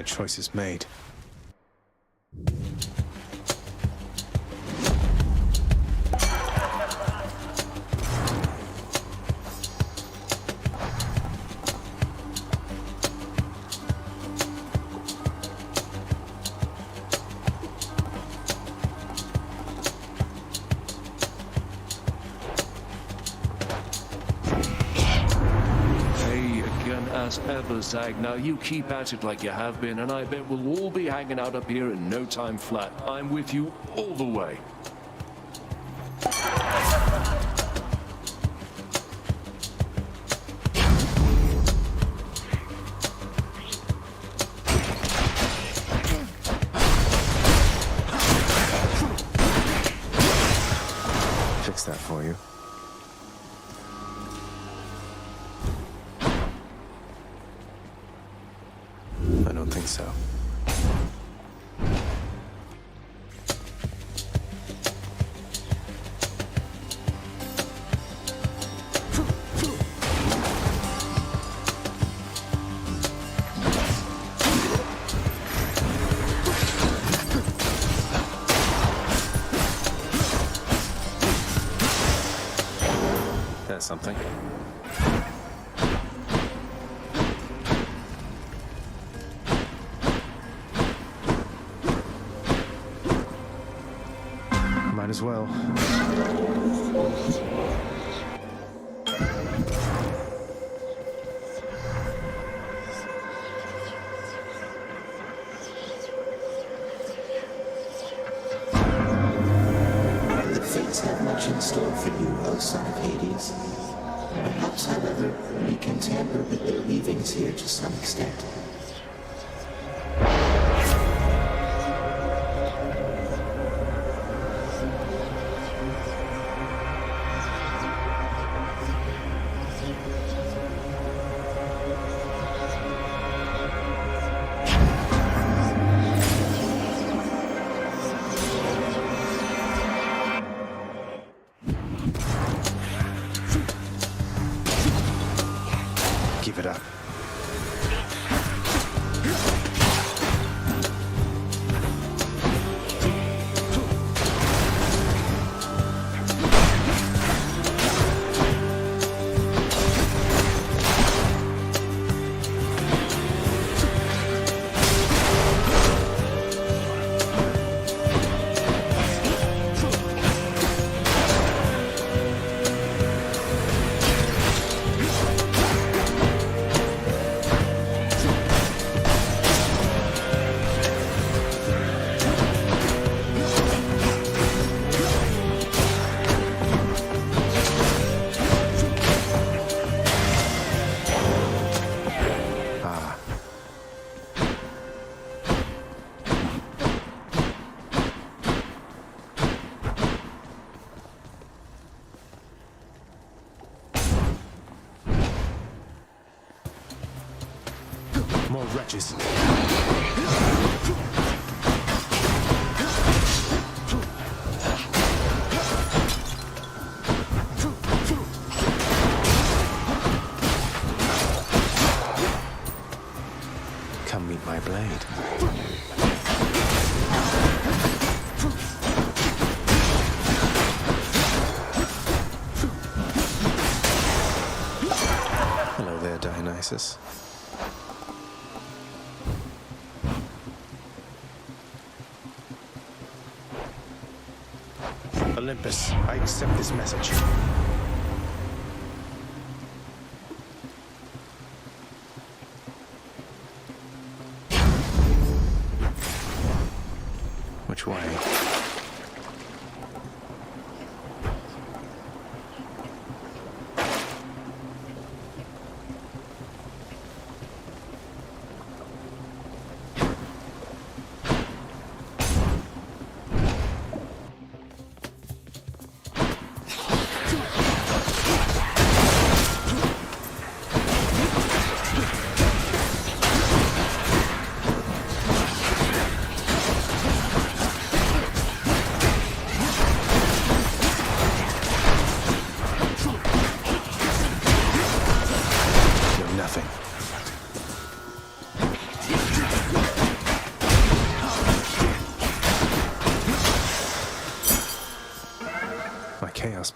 my choice is made. As ever, Zag. Now you keep at it like you have been, and I bet we'll all be hanging out up here in no time flat. I'm with you all the way. Fix that for you. I don't think so. That's something. Might as well. The fates have much in store for you, O son of Hades. Perhaps, however, we can tamper with their leavings here to some extent. Give it up. More wretches. Come meet my blade. Hello there, Dionysus. Olympus, I accept this message. Which way?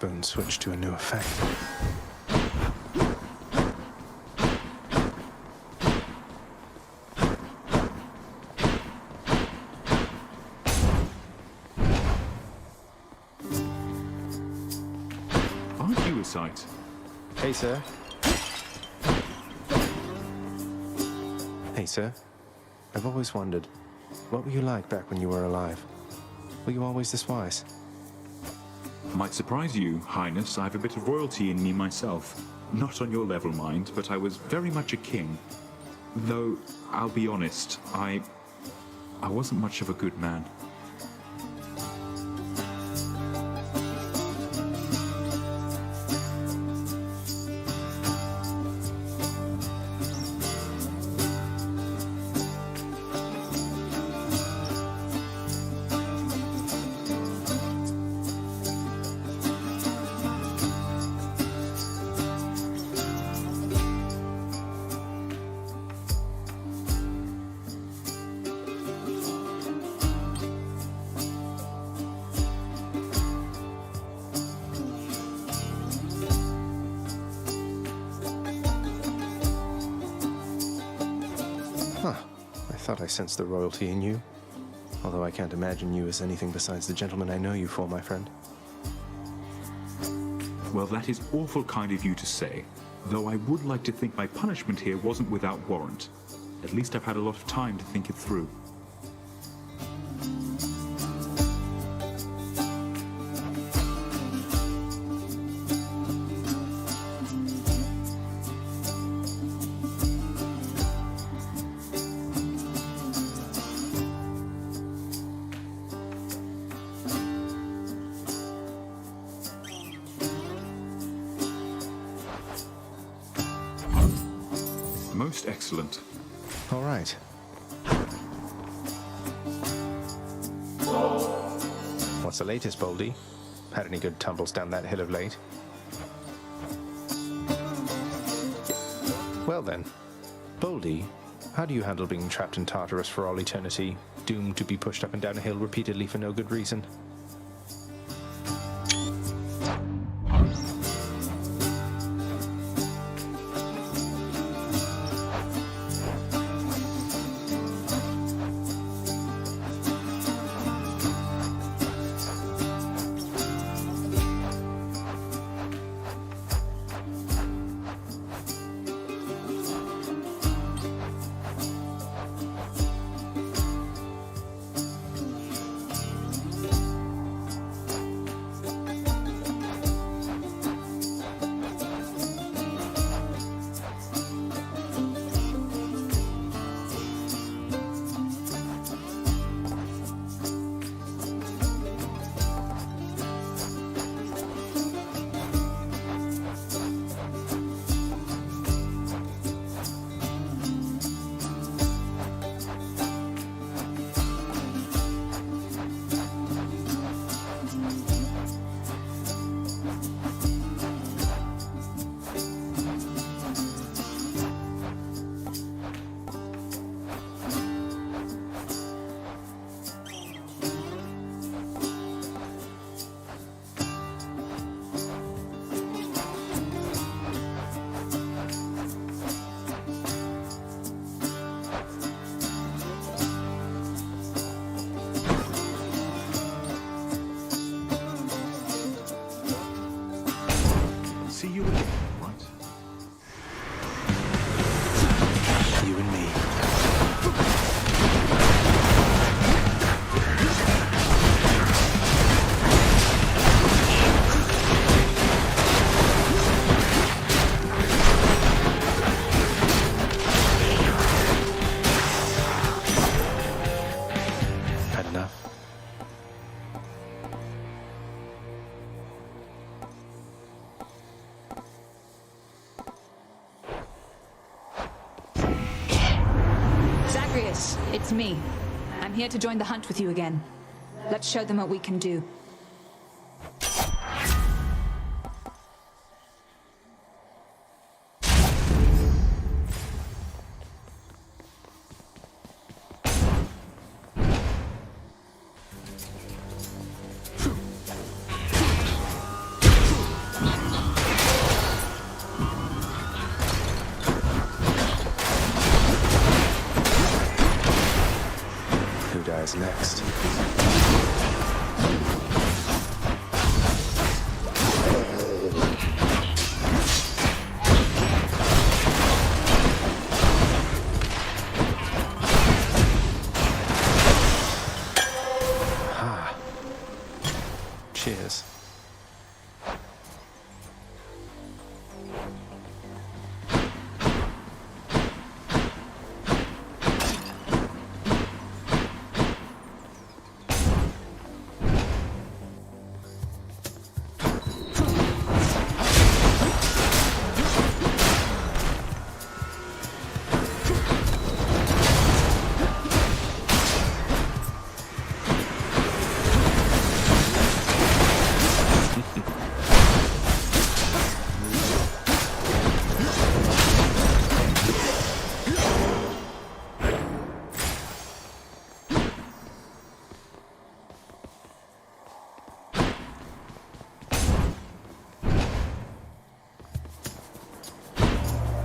spoon switched to a new effect. Aren't you a sight? Hey, sir. Hey, sir. I've always wondered, what were you like back when you were alive? Were you always this wise? Might surprise you, Highness. I have a bit of royalty in me myself. Not on your level, mind, but I was very much a king. Though, I'll be honest, I wasn't much of a good man. I thought I sensed the royalty in you. Although I can't imagine you as anything besides the gentleman I know you for, my friend. Well, that is awful kind of you to say. Though I would like to think my punishment here wasn't without warrant. At least I've had a lot of time to think it through. Most excellent. All right. What's the latest, Boldy? Had any good tumbles down that hill of late? Well then, Boldy, how do you handle being trapped in Tartarus for all eternity, doomed to be pushed up and down a hill repeatedly for no good reason? See you again, right? You and me. Had enough? It's me. I'm here to join the hunt with you again. Let's show them what we can do. What's next? Cheers.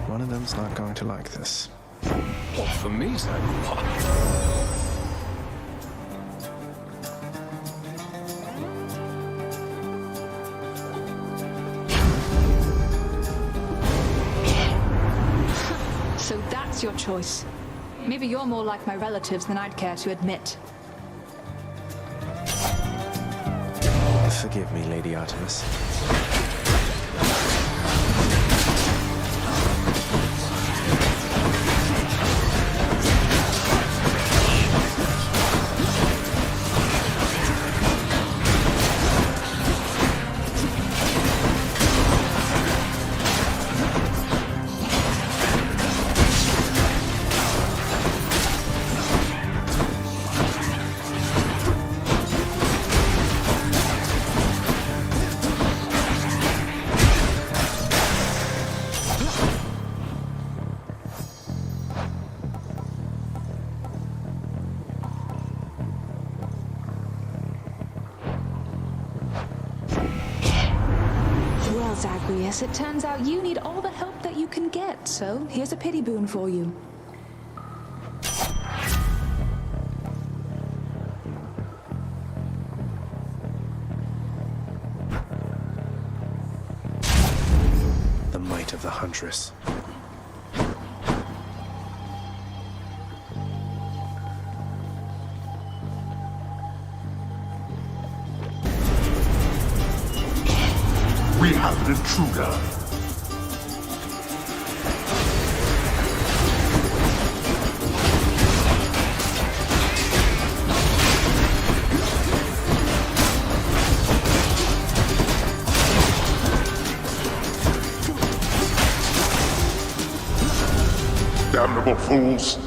One of them's not going to like this. What, for me, Zach? What? So that's your choice. Maybe you're more like my relatives than I'd care to admit. Forgive me, Lady Artemis. Zagreus, it turns out you need all the help that you can get, so here's a pity boon for you. The might of the Huntress. We have an intruder. Damnable fools.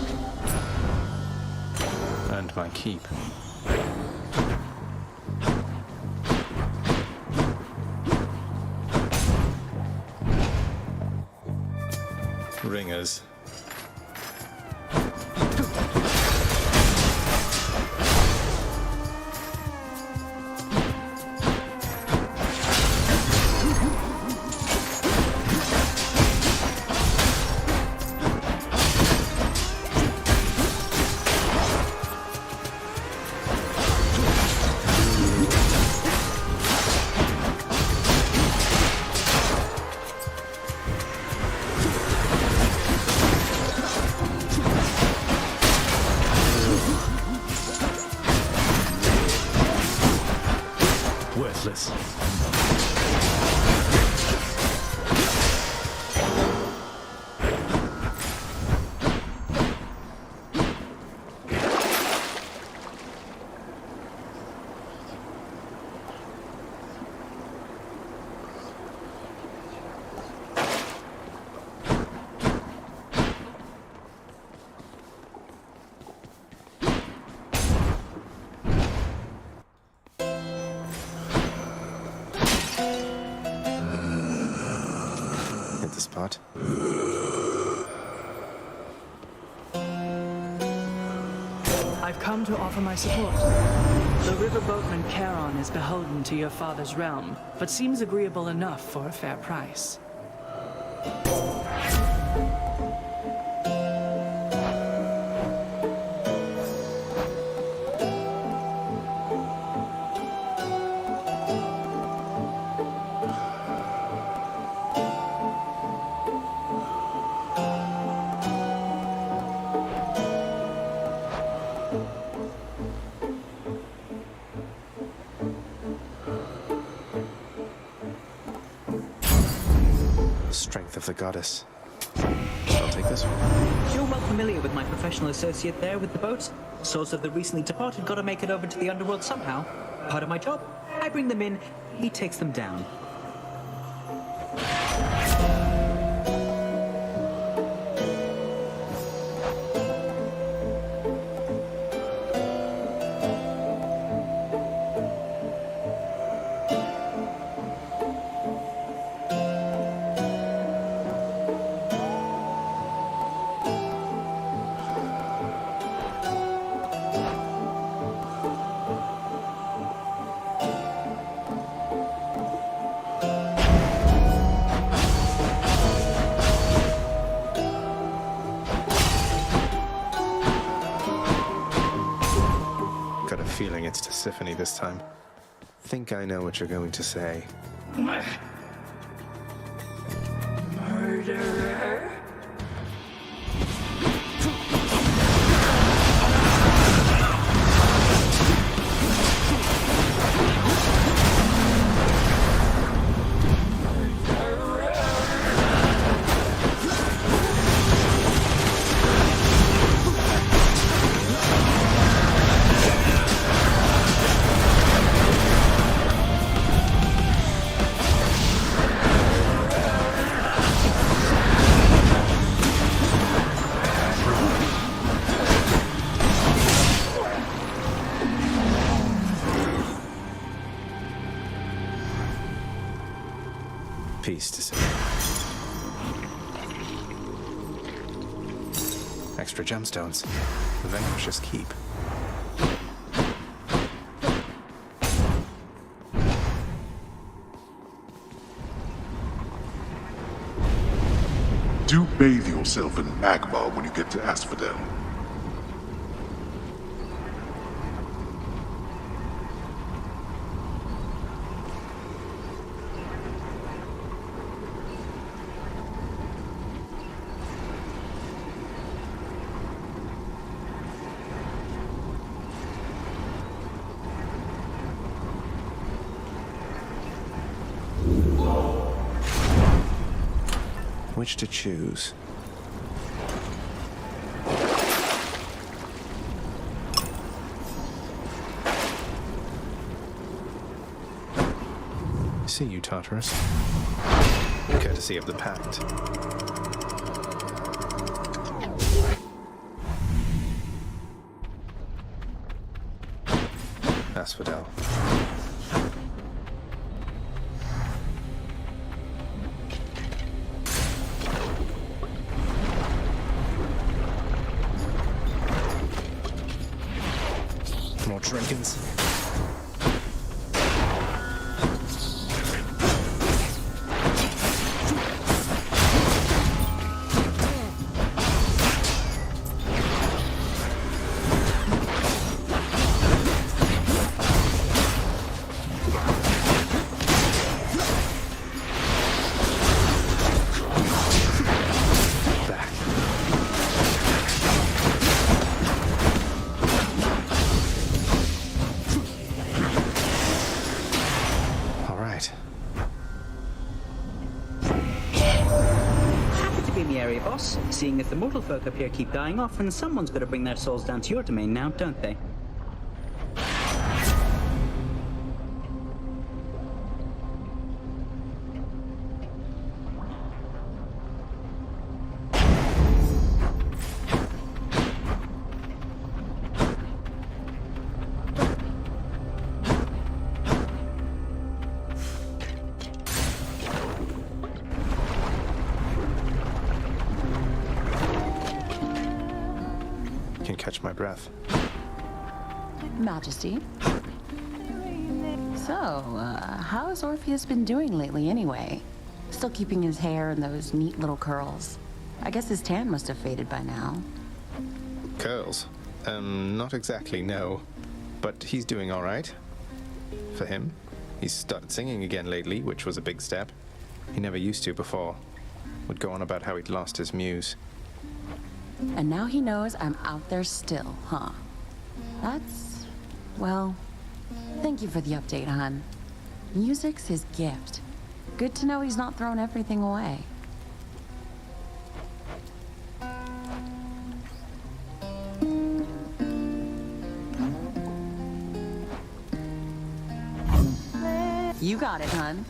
And my keep. Ringers. Worthless. The spot. I've come to offer my support. The riverboatman Charon is beholden to your father's realm, but seems agreeable enough for a fair price. Strength of the goddess. I'll take this one. You're well familiar with my professional associate there with the boats. Souls of the recently departed gotta make it over to the underworld somehow. Part of my job. I bring them in, he takes them down. Got a feeling it's Tisiphone this time. Think I know what you're going to say. Murderer? Peace to say. Extra gemstones. Vanquish's keep. Do bathe yourself in magma when you get to Asphodel. Which to choose? See you, Tartarus. Courtesy of the Pact. Asphodel. More drinkins. Seeing as the mortal folk up here keep dying off, and someone's got to bring their souls down to your domain now, don't they? Can catch my breath. Majesty. So, how's Orpheus been doing lately anyway? Still keeping his hair in those neat little curls. I guess his tan must have faded by now. Curls? Not exactly, no. But he's doing all right. For him. He's started singing again lately, which was a big step. He never used to before. Would go on about how he'd lost his muse. And now he knows I'm out there still, huh? That's... well... Thank you for the update, hon. Music's his gift. Good to know he's not thrown everything away. You got it, hun.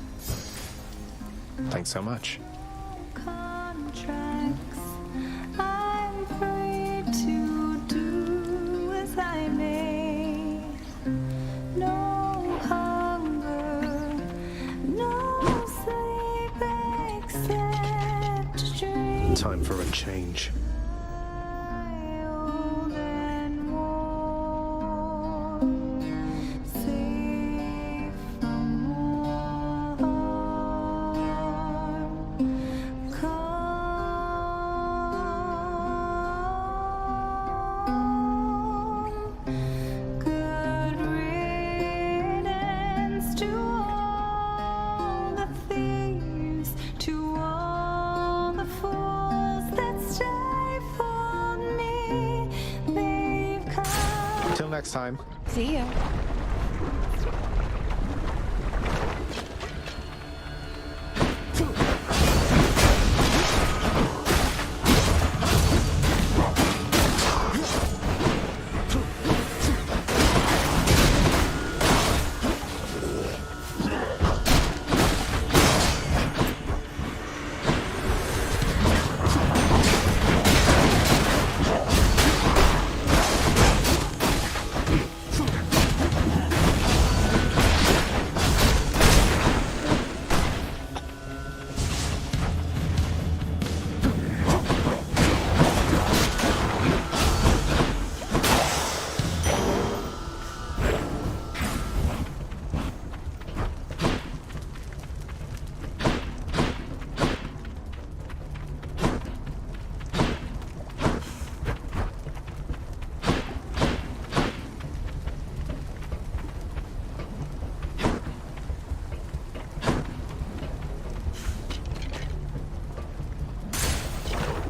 Thanks so much. Contracts, I'm free to do as I may. No hunger, no sleep except dreams. Time for a change. Till next time. See ya.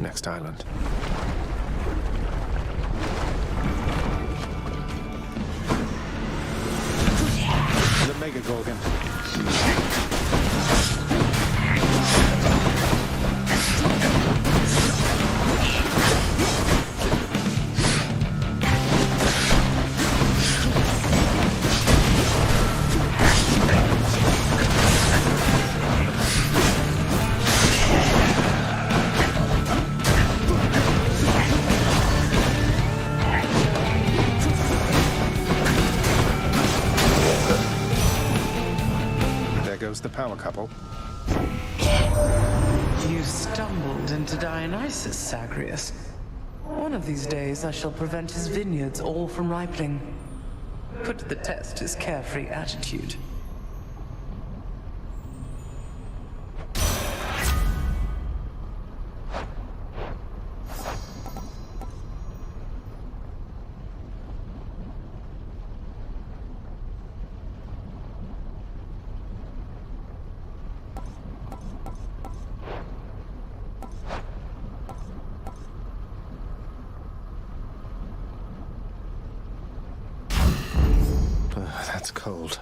Next island. The Mega Gorgon. The power couple. You stumbled into Dionysus, Zagreus. One of these days I shall prevent his vineyards all from ripening. Put to the test his carefree attitude. That's cold.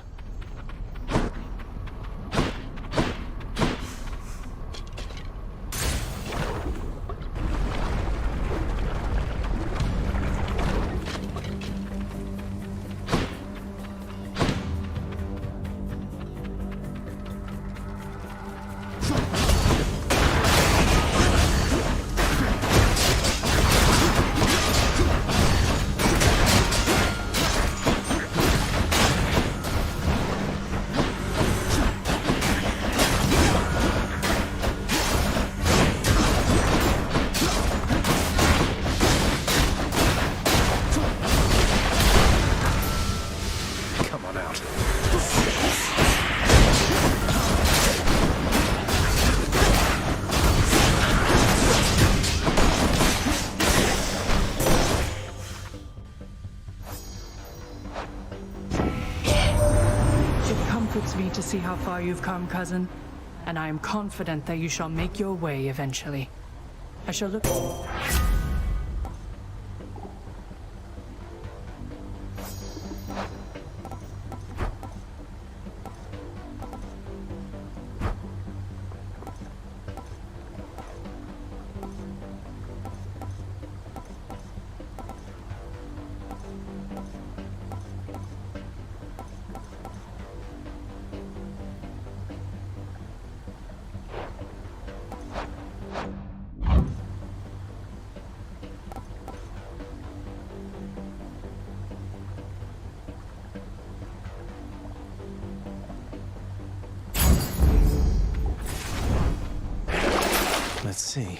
Me to see how far you've come, cousin, and I am confident that you shall make your way eventually. I shall look... Let's see.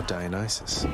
Dionysus.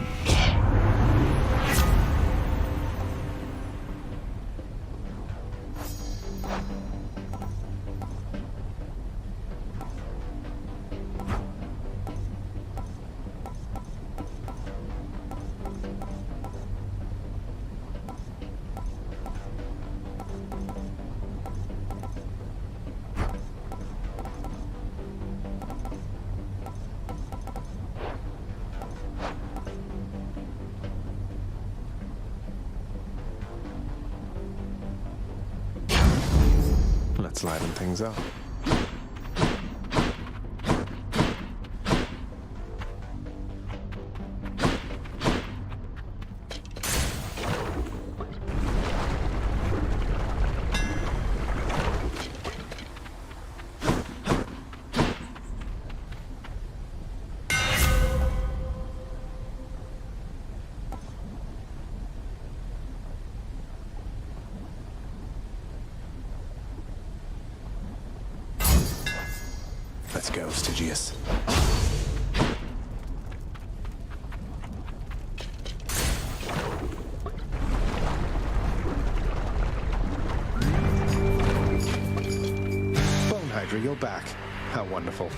Let's liven things up. Let's go, Stygius. Bone Hydra, you're back. How wonderful.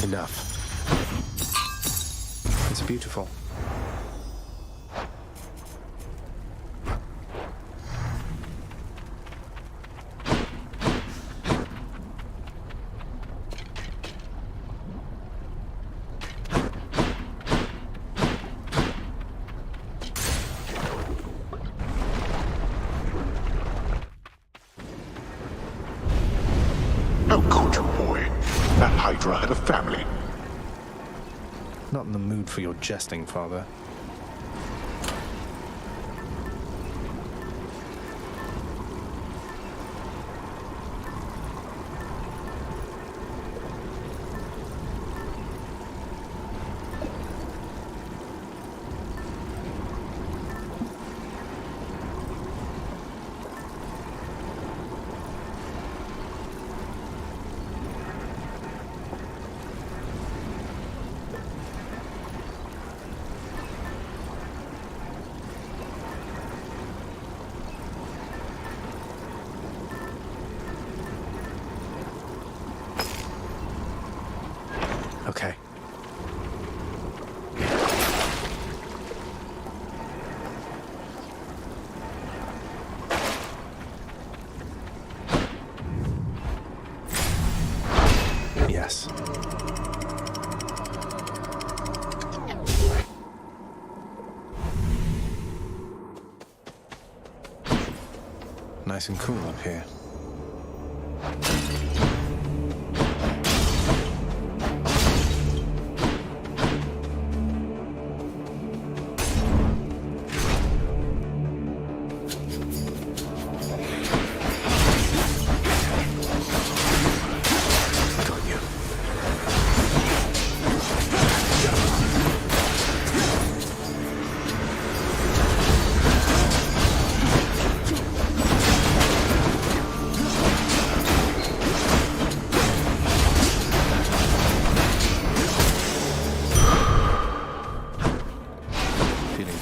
Enough. It's beautiful. How could you, boy? That Hydra had a family. Not in the mood for your jesting, Father. Okay. Yes. Nice and cool up here.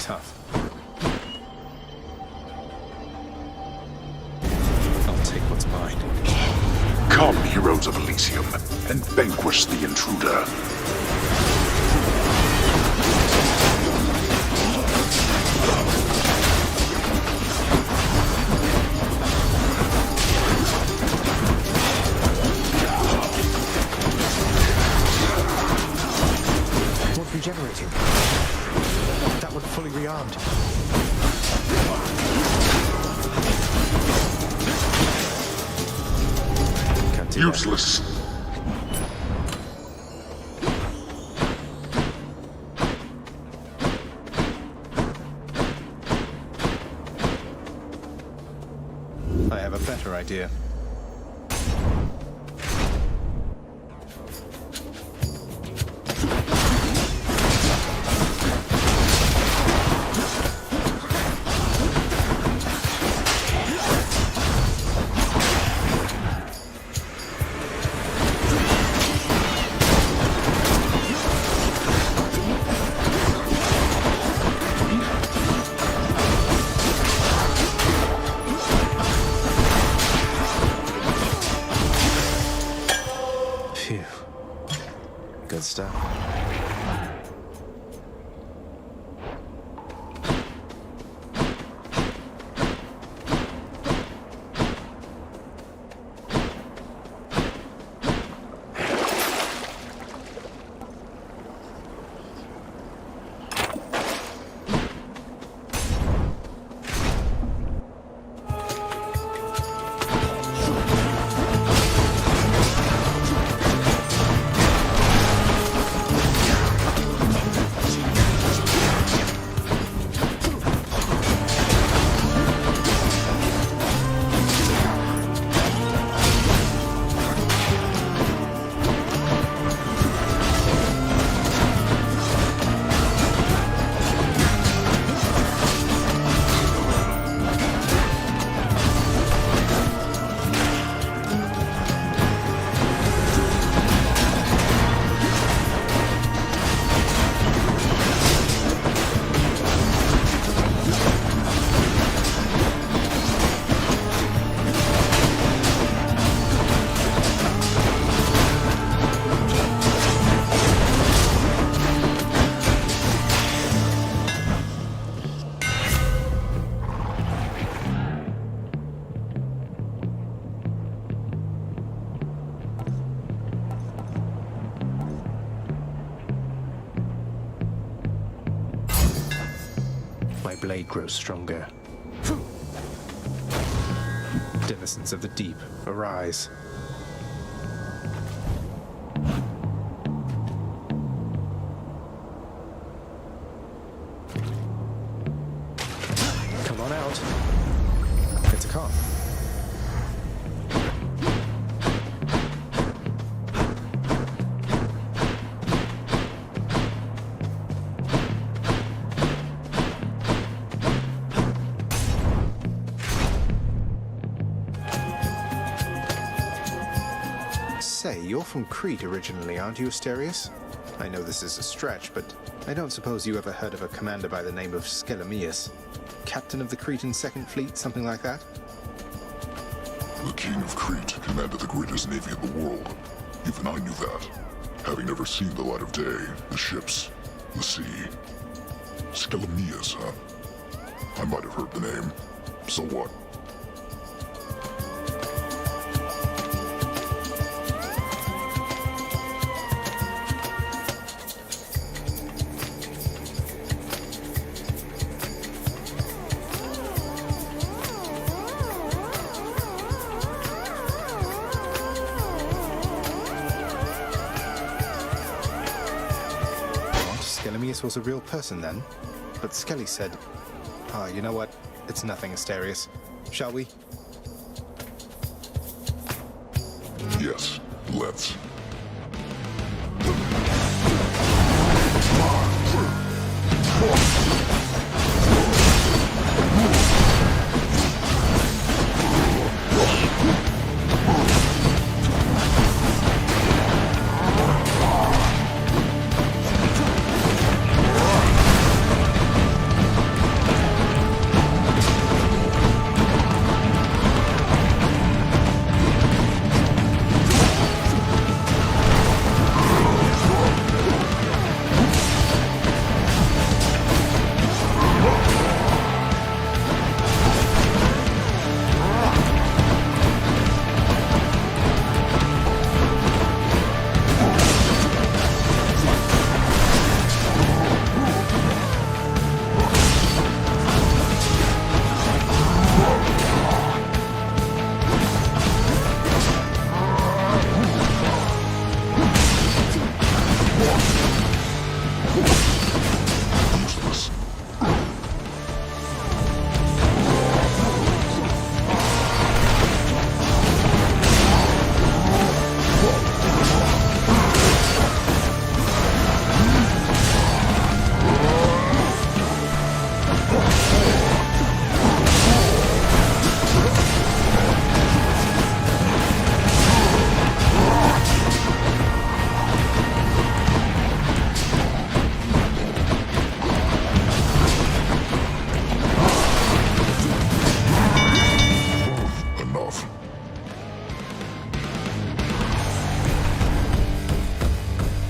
Tough. I'll take what's mine. Come, heroes of Elysium, and vanquish the intruder. What's regenerating? That would fully rearmed. Useless. I have a better idea. Phew. Good stuff. blade grows stronger. Denizens of the deep, arise. Come on out. It's a car. Say, you're from Crete originally, aren't you, Asterius? I know this is a stretch, but I don't suppose you ever heard of a commander by the name of Skelemius? Captain of the Cretan Second Fleet, something like that? The King of Crete commanded the greatest navy in the world. Even I knew that, having never seen the light of day, the ships, the sea. Skelemius, huh? I might have heard the name. So what? Skelemius was a real person then, but Skelly said, you know what? It's nothing, Asterius. Shall we? Yes, let's.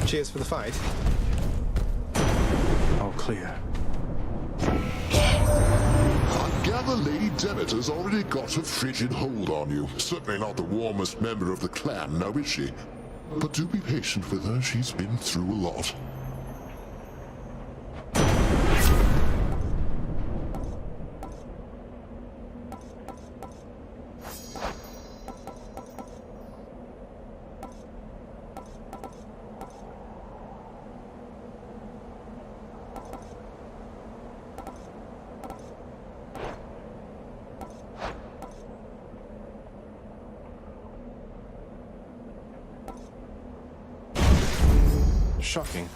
Cheers for the fight. All clear. I gather Lady Demeter's already got a frigid hold on you. Certainly not the warmest member of the clan, now is she? But do be patient with her, she's been through a lot. Shocking.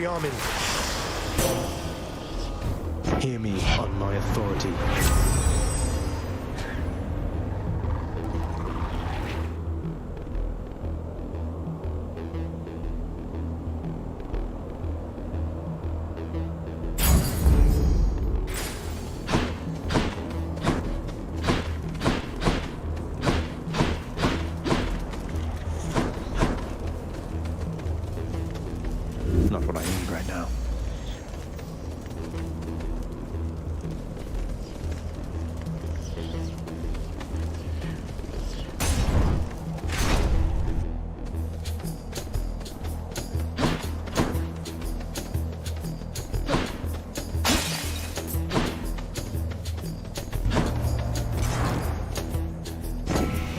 every arm in. Hear me on my authority. Not what I need right now.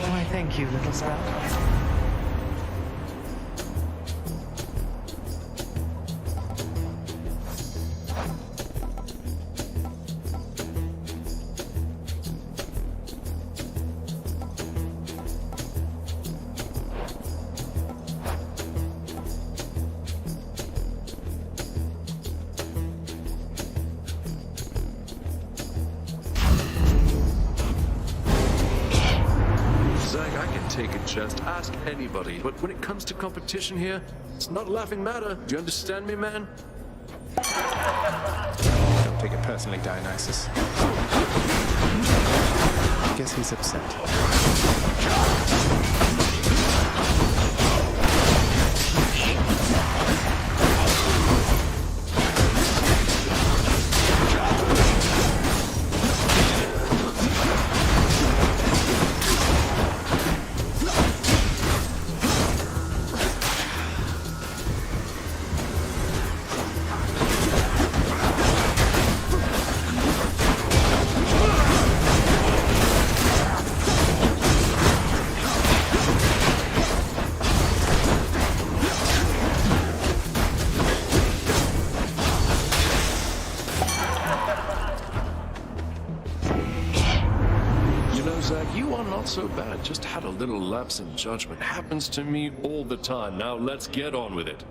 Why, thank you, little sprout. Take a chest, ask anybody. But when it comes to competition here, it's not a laughing matter. Do you understand me, man? Don't take it personally, Dionysus. I guess he's upset. You are not so bad. Just had a little lapse in judgment. Happens to me all the time. Now let's get on with it.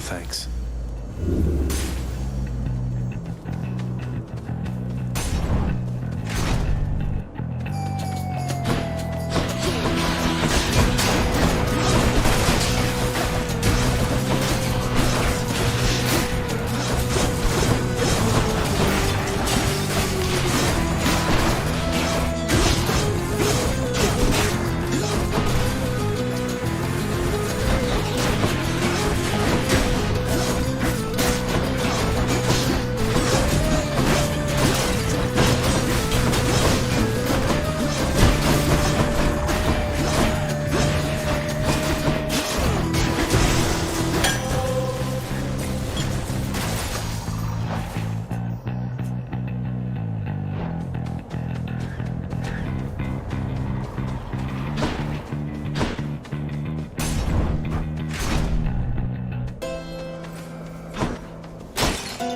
Thanks.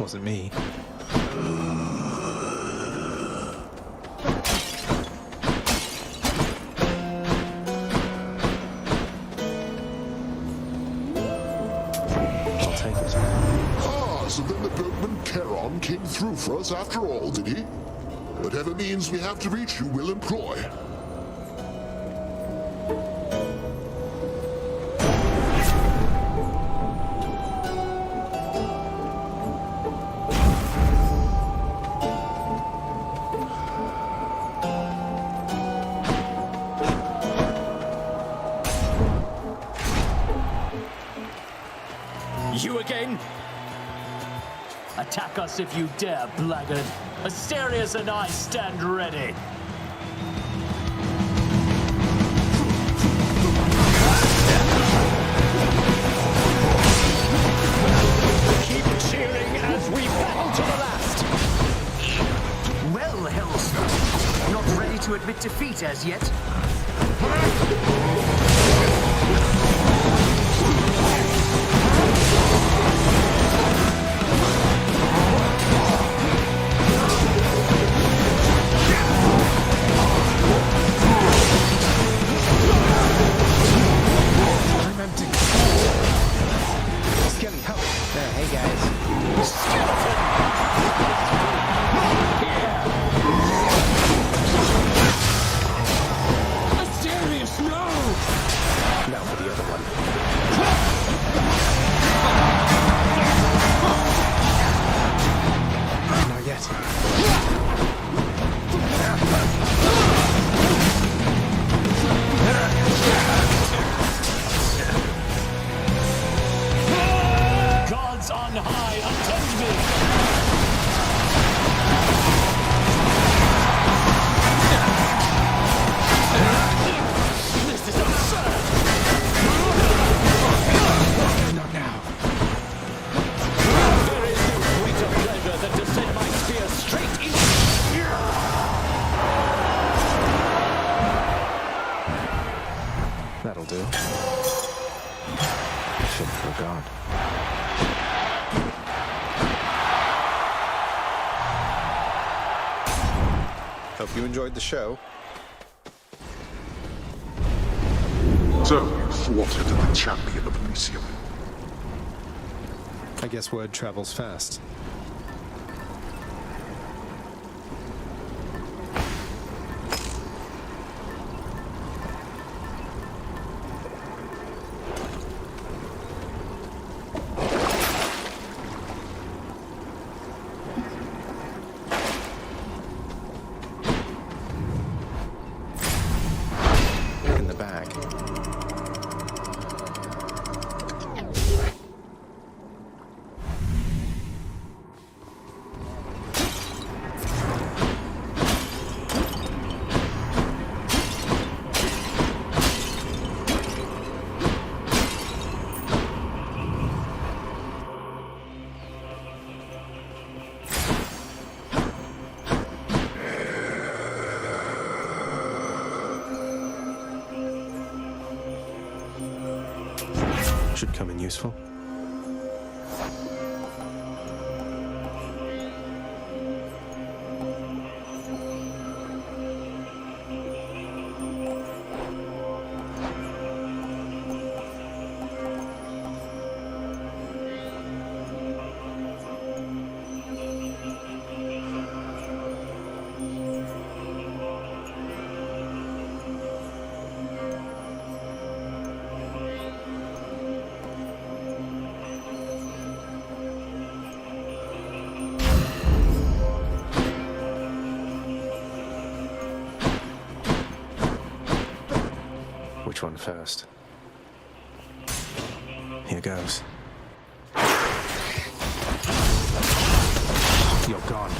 wasn't me. I'll take it. Ah, so then the boatman Charon came through for us after all, did he? Whatever means we have to reach you, we'll employ. You again? Attack us if you dare, blackguard. Asterius and I stand ready. Keep cheering as we battle to the last. Well, Hellstorm, not ready to admit defeat as yet. That'll do. Fit for a god. Hope you enjoyed the show. So, you thwarted the champion of Elysium. I guess word travels fast. In the bag. Should come in useful. Which one first? Here goes. You're gone.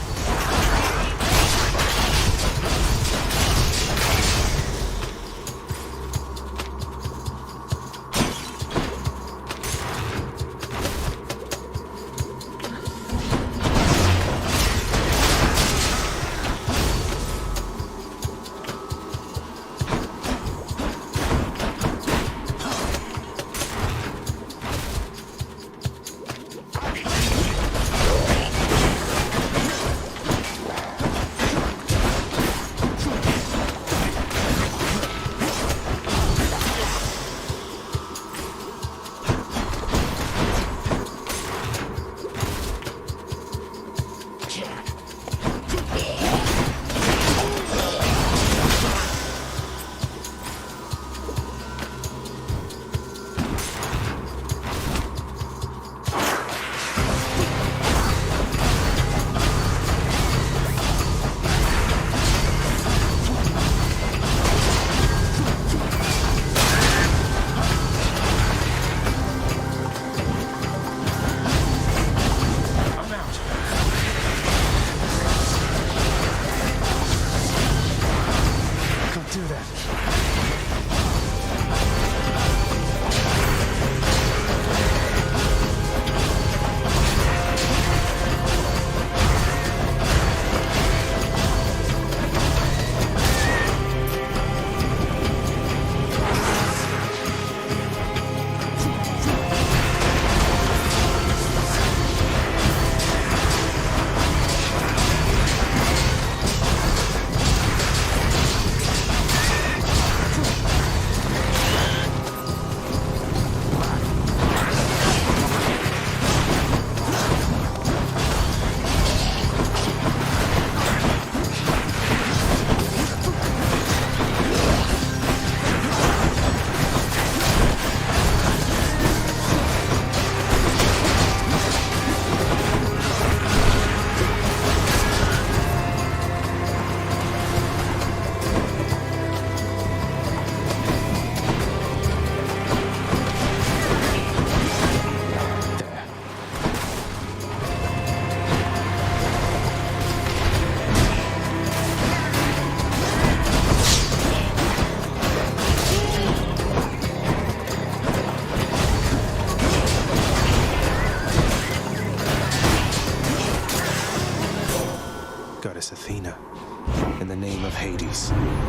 place.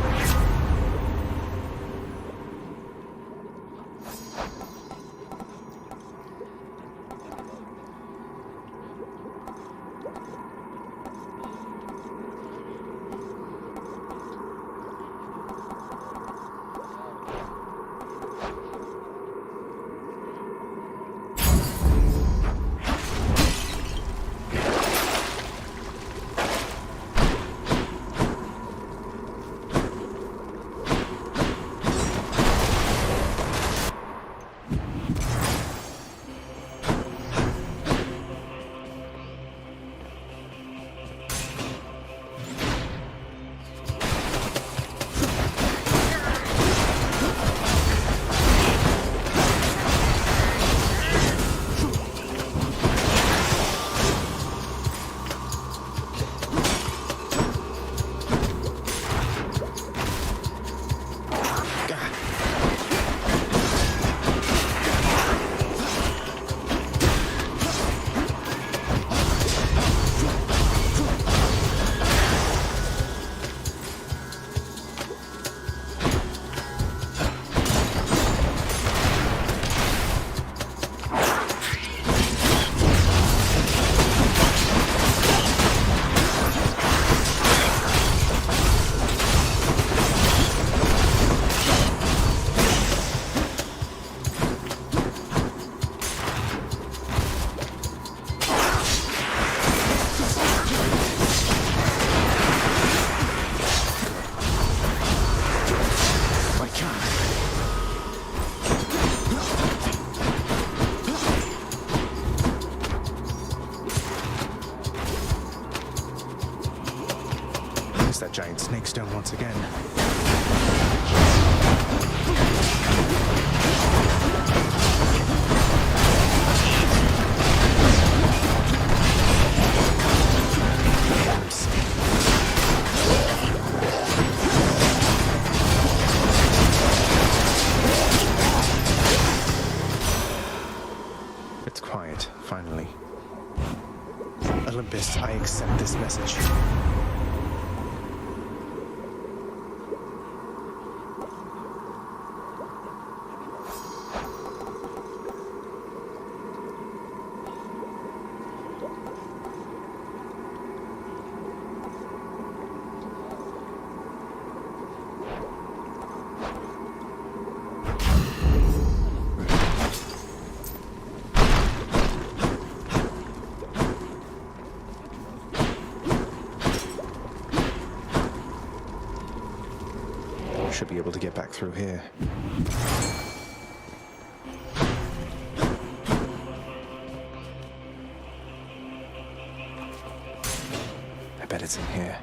That giant snake stone once again. It's quiet, finally. Olympus, I accept this message. Should be able to get back through here. I bet it's in here.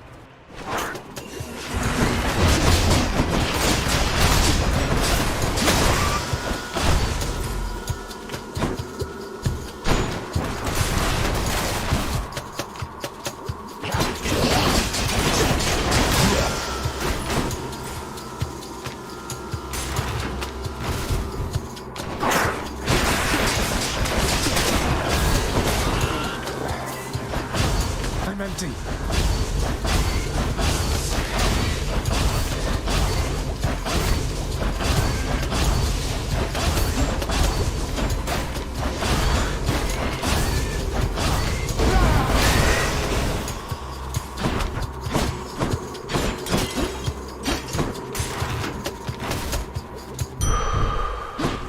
Empty.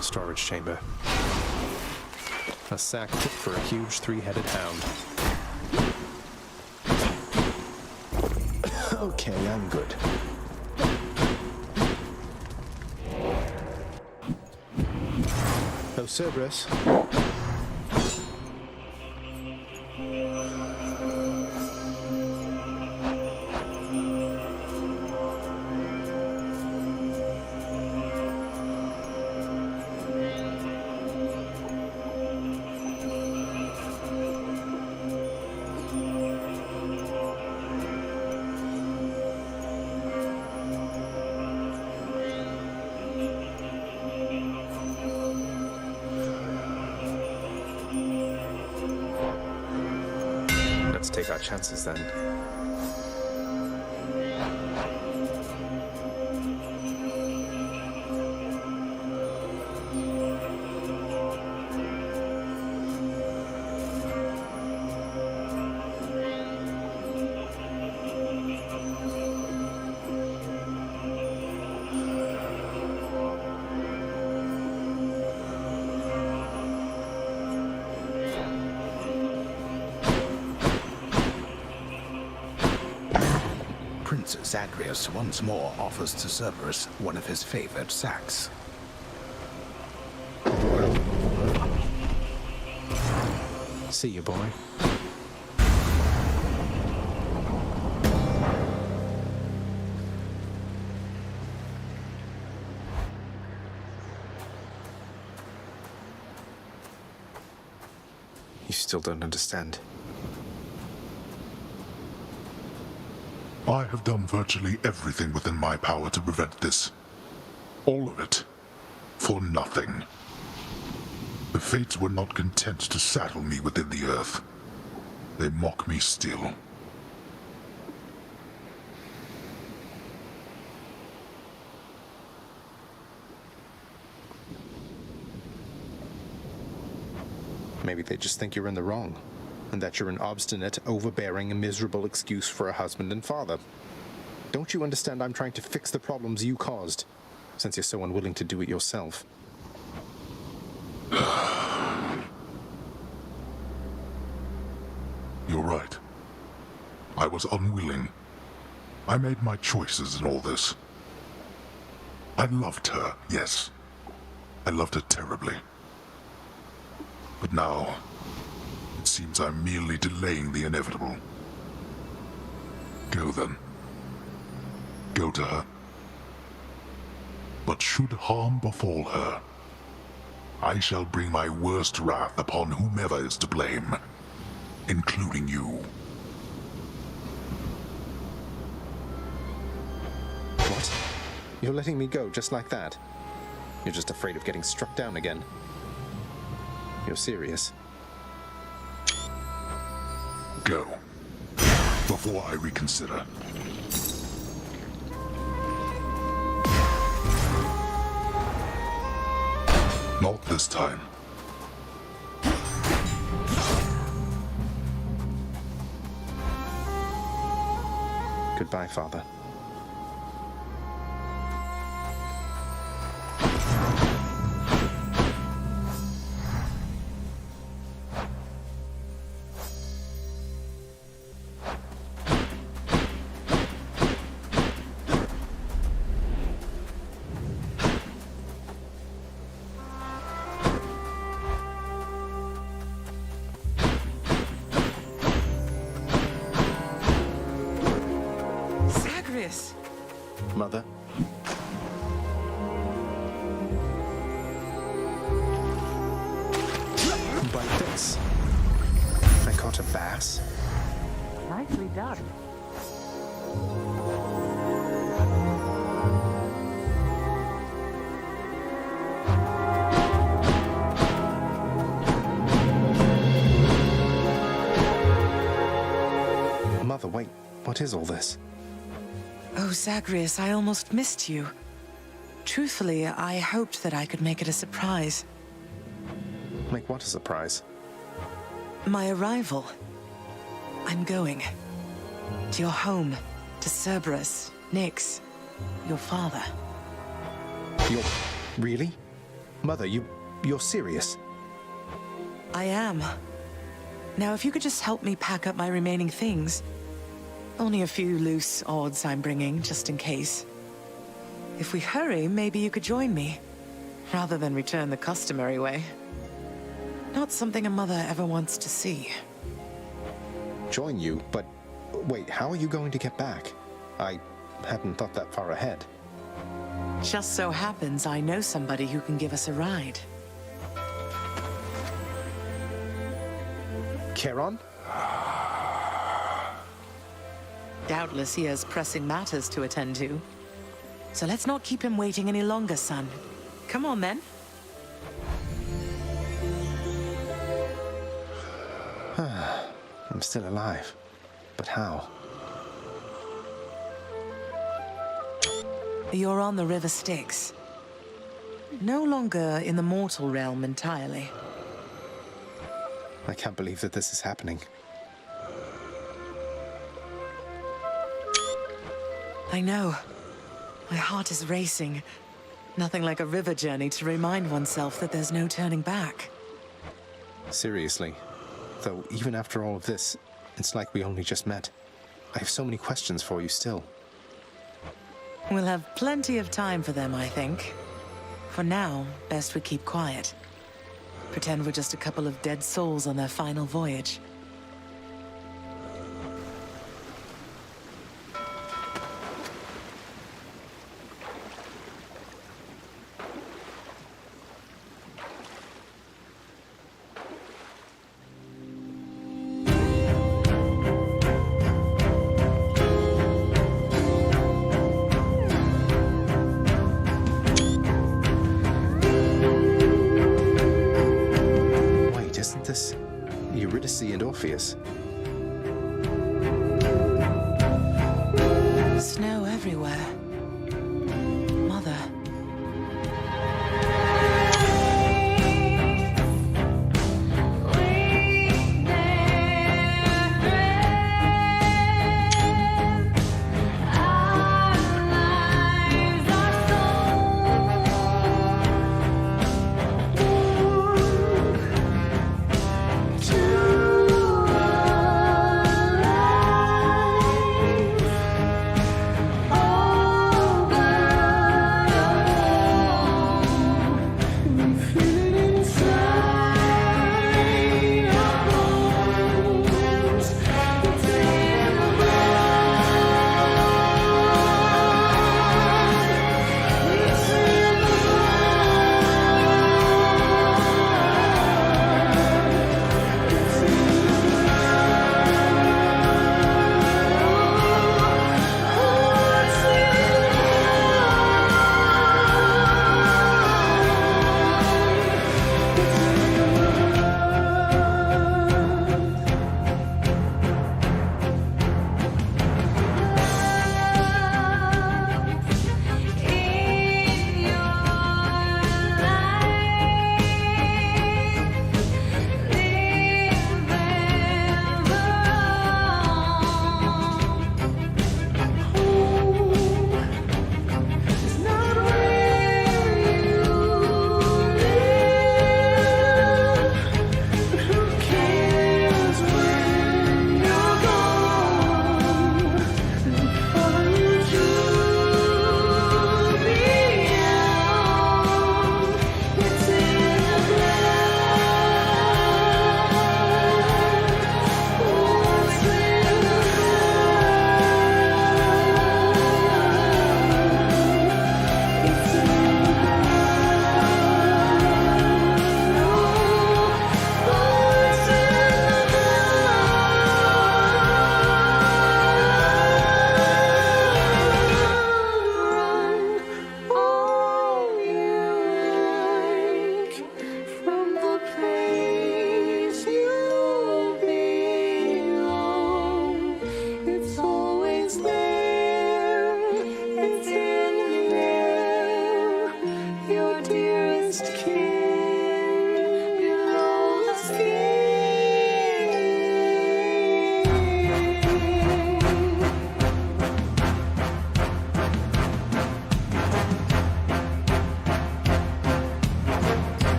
Storage chamber. A sack fit for a huge three-headed hound. Okay, I'm good. Oh, Cerberus. Let's take our chances then. Zagreus once more offers to Cerberus one of his favorite sacks. See you, boy. You still don't understand. I have done virtually everything within my power to prevent this. All of it. For nothing. The Fates were not content to saddle me within the earth. They mock me still. Maybe they just think you're in the wrong, and that you're an obstinate, overbearing, and miserable excuse for a husband and father. Don't you understand I'm trying to fix the problems you caused, since you're so unwilling to do it yourself? You're right. I was unwilling. I made my choices in all this. I loved her, yes. I loved her terribly. But now, it seems I'm merely delaying the inevitable. Go then. Go to her. But should harm befall her, I shall bring my worst wrath upon whomever is to blame, including you. What? You're letting me go just like that? You're just afraid of getting struck down again. You're serious? Go. Before I reconsider. Not this time. Goodbye, Father. Mother? By this, I caught a bass. Nicely done. Mother, wait, what is all this? Oh, Zagreus, I almost missed you. Truthfully, I hoped that I could make it a surprise. Make what a surprise? My arrival. I'm going. To your home. To Cerberus, Nyx, your father. You're... really? Mother, you're serious? I am. Now, if you could just help me pack up my remaining things. Only a few loose odds I'm bringing, just in case. If we hurry, maybe you could join me, rather than return the customary way. Not something a mother ever wants to see. Join you? But wait, how are you going to get back? I hadn't thought that far ahead. Just so happens I know somebody who can give us a ride. Charon? Doubtless he has pressing matters to attend to. So let's not keep him waiting any longer, son. Come on, then. I'm still alive. But how? You're on the River Styx. No longer in the mortal realm entirely. I can't believe that this is happening. I know. My heart is racing. Nothing like a river journey to remind oneself that there's no turning back. Seriously. Though, even after all of this, it's like we only just met. I have so many questions for you still. We'll have plenty of time for them, I think. For now, best we keep quiet. Pretend we're just a couple of dead souls on their final voyage. And Orpheus. Snow everywhere. Mother.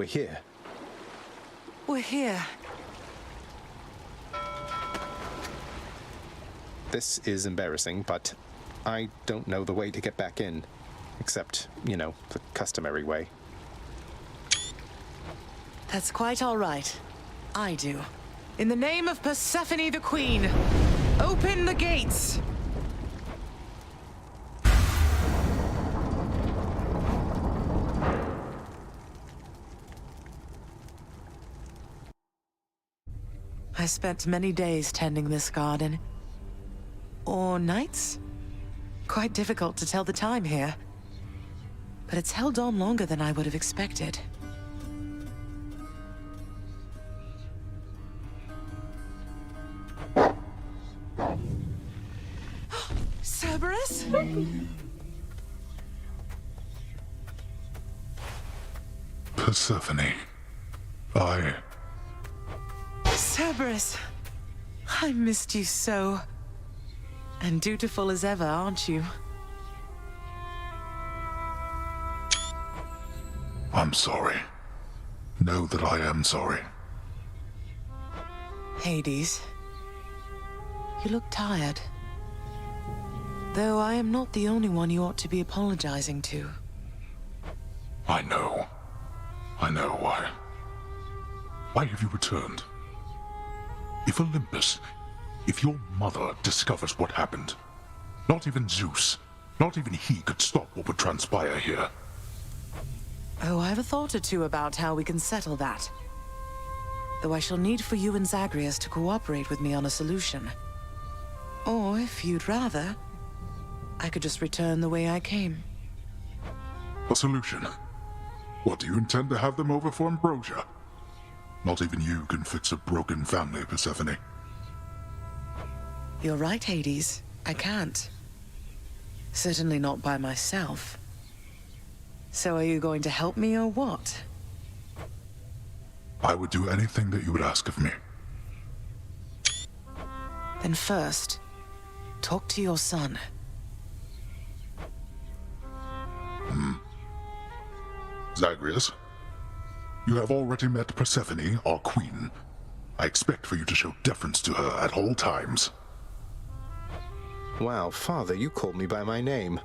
We're here. We're here. This is embarrassing, but I don't know the way to get back in. Except, you know, the customary way. That's quite all right. I do. In the name of Persephone the Queen, open the gates! I spent many days tending this garden. Or nights? Quite difficult to tell the time here. But it's held on longer than I would have expected. Cerberus? Persephone. Cerberus. I missed you so. And dutiful as ever, aren't you? I'm sorry. Know that I am sorry. Hades. You look tired. Though I am not the only one you ought to be apologizing to. I know. I know why. Why have you returned? If Olympus, if your mother discovers what happened, not even Zeus, not even he could stop what would transpire here. Oh, I have a thought or two about how we can settle that. Though I shall need for you and Zagreus to cooperate with me on a solution. Or, if you'd rather, I could just return the way I came. A solution? What, do you intend to have them over for ambrosia? Not even you can fix a broken family, Persephone. You're right, Hades. I can't. Certainly not by myself. So are you going to help me or what? I would do anything that you would ask of me. Then first, talk to your son. Zagreus, you have already met Persephone, our queen. I expect for you to show deference to her at all times. Wow, Father, you called me by my name.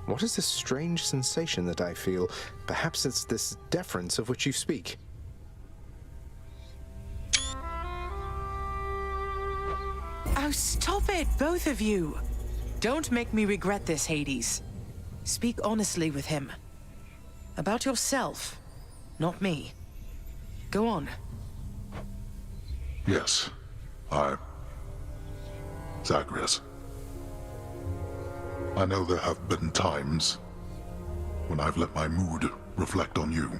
What is this strange sensation that I feel? Perhaps it's this deference of which you speak. Oh, stop it, both of you! Don't make me regret this, Hades. Speak honestly with him. About yourself, not me. Go on. Yes, Zagreus. I know there have been times when I've let my mood reflect on you.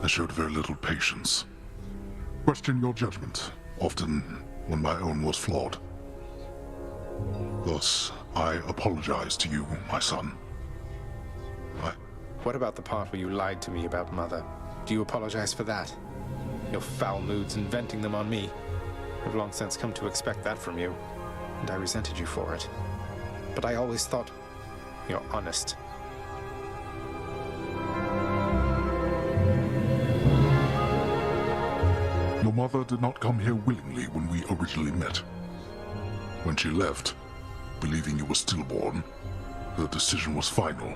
I showed very little patience. Questioned your judgment, often when my own was flawed. Thus, I apologize to you, my son. What about the part where you lied to me about Mother? Do you apologize for that? Your foul moods and venting them on me. I've long since come to expect that from you, and I resented you for it. But I always thought you're honest. Your mother did not come here willingly when we originally met. When she left, believing you were stillborn, her decision was final.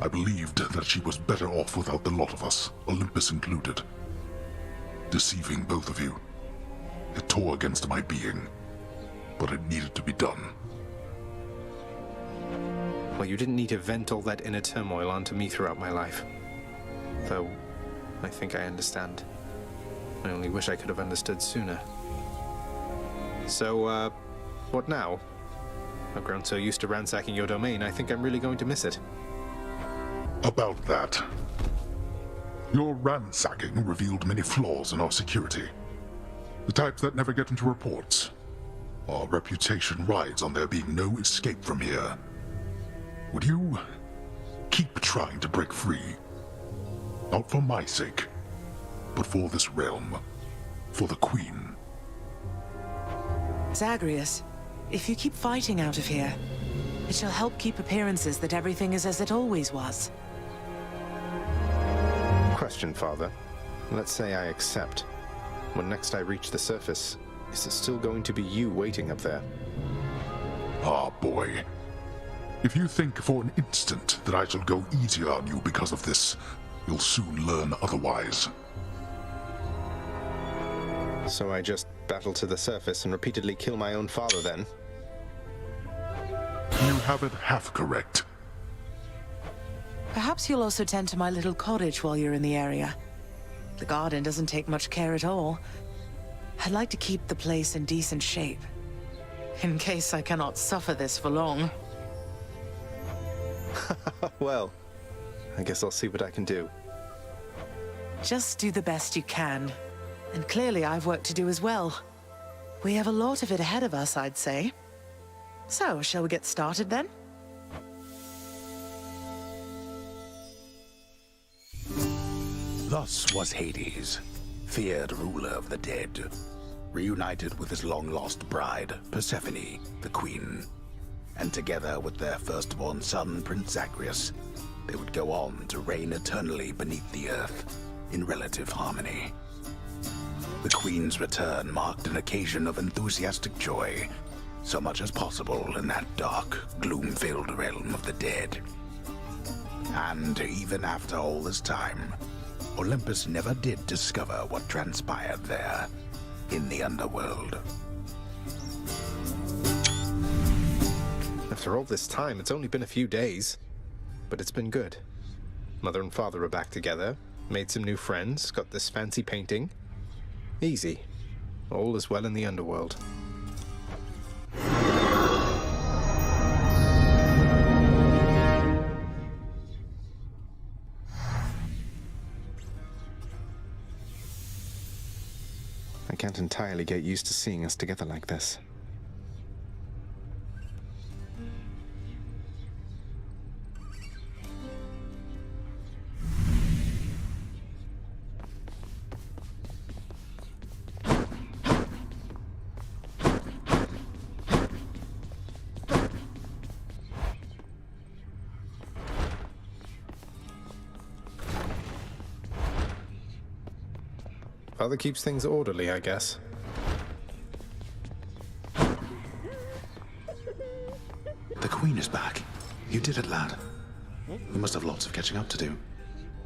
I believed that she was better off without the lot of us, Olympus included. Deceiving both of you. It tore against my being, but it needed to be done. Well, you didn't need to vent all that inner turmoil onto me throughout my life. Though, I think I understand. I only wish I could have understood sooner. So, what now? I've grown so used to ransacking your domain, I think I'm really going to miss it. About that. Your ransacking revealed many flaws in our security. The types that never get into reports. Our reputation rides on there being no escape from here. Would you keep trying to break free? Not for my sake, but for this realm. For the Queen. Zagreus, if you keep fighting out of here, it shall help keep appearances that everything is as it always was. Question, Father. Let's say I accept. When next I reach the surface, is it still going to be you waiting up there? Ah, boy. If you think for an instant that I shall go easier on you because of this, you'll soon learn otherwise. So I just battle to the surface and repeatedly kill my own father then? You have it half correct. Perhaps you'll also tend to my little cottage while you're in the area. The garden doesn't take much care at all. I'd like to keep the place in decent shape, in case I cannot suffer this for long. Well, I guess I'll see what I can do. Just do the best you can. And clearly I've work to do as well. We have a lot of it ahead of us, I'd say. So, shall we get started then? Thus was Hades, feared ruler of the dead, reunited with his long-lost bride, Persephone, the queen. And together with their firstborn son, Prince Zagreus, they would go on to reign eternally beneath the earth, in relative harmony. The queen's return marked an occasion of enthusiastic joy, so much as possible in that dark, gloom-filled realm of the dead. And even after all this time, Olympus never did discover what transpired there, in the underworld. After all this time, it's only been a few days. But it's been good. Mother and father are back together, made some new friends, got this fancy painting. Easy. All is well in the underworld. I can't entirely get used to seeing us together like this. Father keeps things orderly, I guess. The Queen is back. You did it, lad. You must have lots of catching up to do.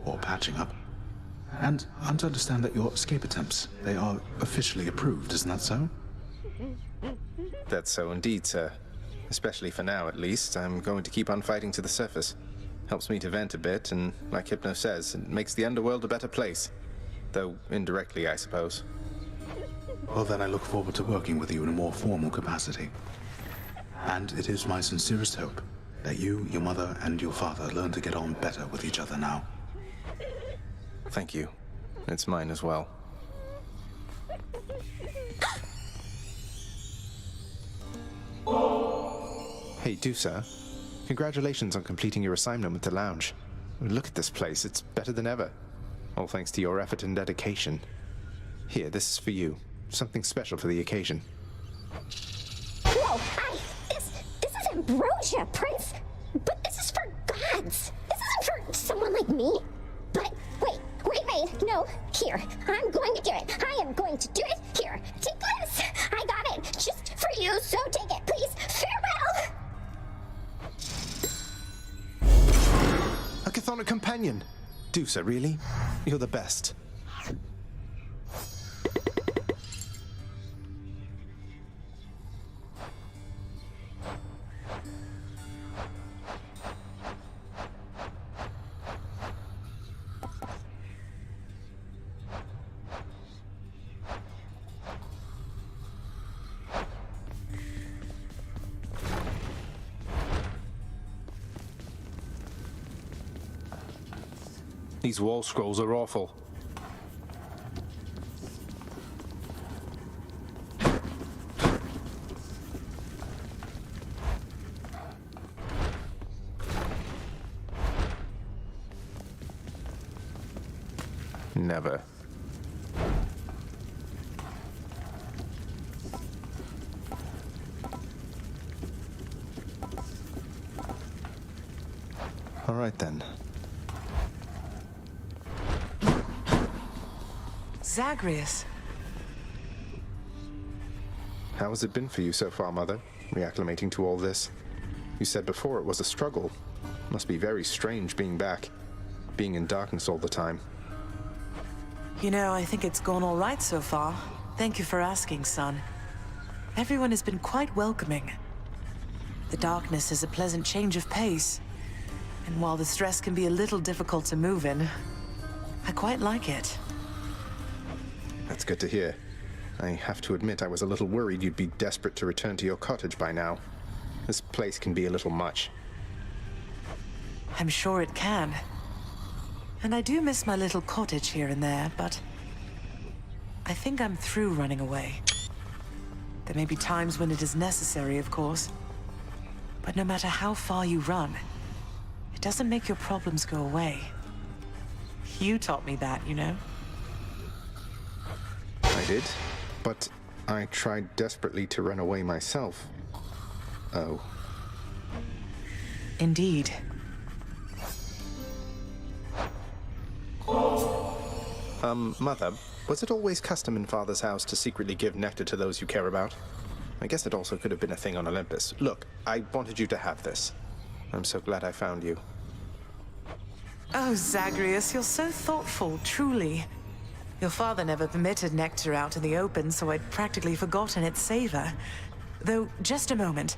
Or patching up. And I'm to understand that your escape attempts, they are officially approved, isn't that so? That's so indeed, sir. Especially for now, at least. I'm going to keep on fighting to the surface. Helps me to vent a bit, and like Hypno says, it makes the underworld a better place. Though indirectly, I suppose. Well, then I look forward to working with you in a more formal capacity. And it is my sincerest hope that you, your mother, and your father learn to get on better with each other now. Thank you. It's mine as well. Hey, Dusa. Congratulations on completing your assignment with the lounge. Look at this place. It's better than ever. All thanks to your effort and dedication. Here, this is for you. Something special for the occasion. Whoa, this is ambrosia, Prince. But this is for gods. This isn't for someone like me. But wait, no, here. I'm going to do it. I am going to do it. Here, take this. I got it. Just for you, so take it, please. Farewell. A Chthonic companion. Dusa, really? You're the best. These wall scrolls are awful. Never. All right then. Zagreus. How has it been for you so far, Mother? Reacclimating to all this? You said before it was a struggle. Must be very strange being back. Being in darkness all the time. You know, I think it's gone all right so far. Thank you for asking, son. Everyone has been quite welcoming. The darkness is a pleasant change of pace. And while the stress can be a little difficult to move in, I quite like it. That's good to hear. I have to admit I was a little worried you'd be desperate to return to your cottage by now. This place can be a little much. I'm sure it can. And I do miss my little cottage here and there, but I think I'm through running away. There may be times when it is necessary, of course. But no matter how far you run, it doesn't make your problems go away. You taught me that, you know? I did, but I tried desperately to run away myself. Oh. Indeed. Mother, was it always custom in Father's house to secretly give nectar to those you care about? I guess it also could have been a thing on Olympus. Look, I wanted you to have this. I'm so glad I found you. Oh, Zagreus, you're so thoughtful, truly. Your father never permitted nectar out in the open, so I'd practically forgotten its savor. Though, just a moment.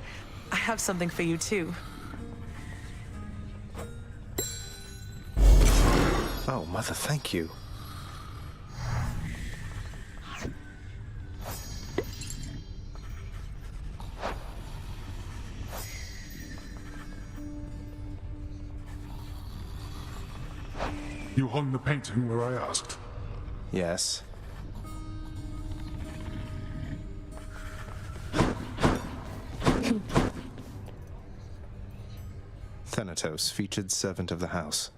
I have something for you, too. Oh, Mother, thank you. You hung the painting where I asked? Yes. Thanatos, featured servant of the house.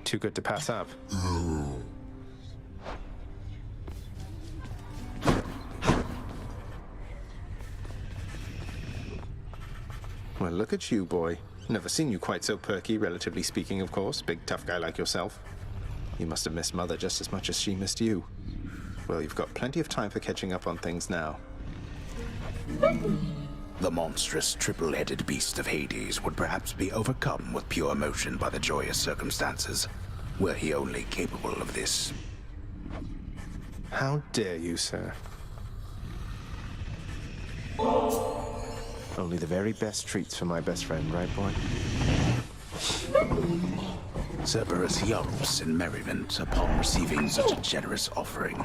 Too good to pass up. Well, look at you, boy. Never seen you quite so perky, relatively speaking, of course. Big, tough guy like yourself. You must have missed Mother just as much as she missed you. Well, you've got plenty of time for catching up on things now. The monstrous triple-headed beast of Hades would perhaps be overcome with pure emotion by the joyous circumstances, were he only capable of this. How dare you, sir? Only the very best treats for my best friend, right, boy? Cerberus yelps in merriment upon receiving such a generous offering.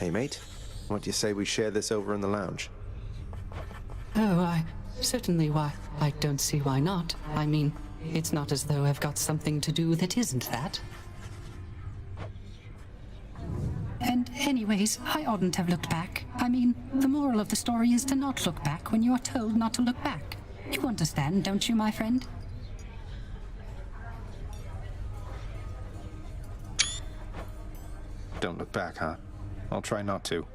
Hey, mate. What do you say we share this over in the lounge? Oh, certainly, why, I don't see why not. I mean, it's not as though I've got something to do that isn't that. And anyways, I oughtn't have looked back. I mean, the moral of the story is to not look back when you are told not to look back. You understand, don't you, my friend? Don't look back, huh? I'll try not to.